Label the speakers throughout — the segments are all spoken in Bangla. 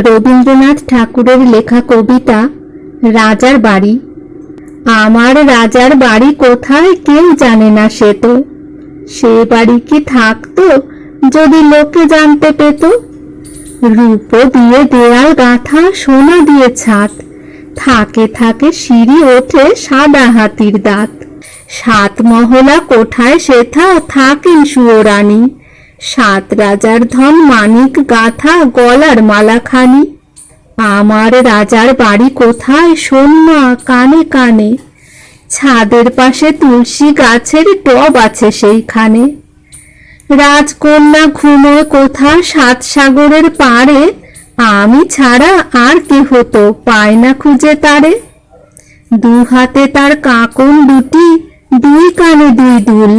Speaker 1: রবীন্দ্রনাথ ঠাকুরের লেখা কবিতা রাজার বাড়ি। আমার রাজার বাড়ি কোথায় কেউ জানে না সে তো, সে বাড়ি কি থাকতো যদি লোকে জানতে পেত। রূপো দিয়ে দেয়াল গাঁথা, সোনা দিয়ে ছাদ, থাকে থাকে সিঁড়ি ওঠে সাদা হাতির দাঁত। 7 মহলা কোঠায় সেথা থাকেন সুয়োরানী, 7 রাজার ধন মানিক গাঁথা গলার মালাখানি। আমার রাজার বাড়ি কোথায় শোন না কানে কানে, ছাদের পাশে তুলসী গাছের টব আছে সেইখানে। রাজকন্যা ঘুমোয় কোথা 7 সাগরের পাড়ে, আমি ছাড়া আর কেহ তো পায় না খুঁজে তারে। 2 হাতে তার কাঁকন দুটি, 2 কানে 2 দুল,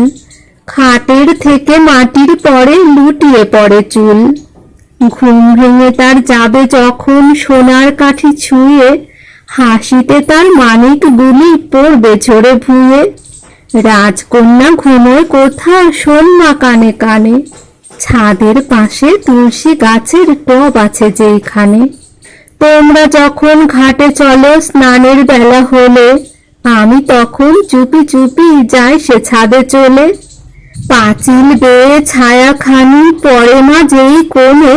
Speaker 1: খাটের থেকে মাটির পরে লুটিয়ে পড়ে চুল। ঘুম ভেঙে তার যাবে যখন সোনার কাঠি ছুঁয়ে, হাসিতে তার মানিক গুলি পড়বে ঝরে ভুঁয়ে। রাজকন্যা ঘুমোয় কোথা শোন না কানে কানে, ছাদের পাশে তুলসী গাছের টব আছে যেইখানে। তোমরা যখন ঘাটে চলো স্নানের বেলা হলে, আমি তখন চুপি চুপি যাই সে ছাদে চলে। পাঁচিল বেয়ে ছায়াখানি পড়ে না যেই কোণে,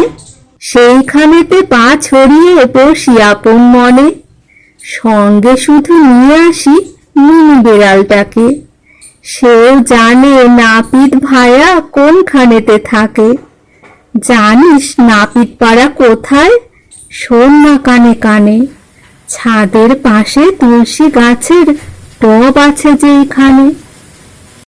Speaker 1: সেইখানেতে পা ছড়িয়ে বসি আপন মনে। সঙ্গে শুধু নিয়ে আসি মিনি বিড়ালটাকে, সেও জানে নাপিত ভায়া কোনখানেতে থাকে। জানিস নাপিত পাড়া কোথায়? শোন না কানে কানে, ছাদের পাশে তুলসী গাছের টব আছে যেইখানে।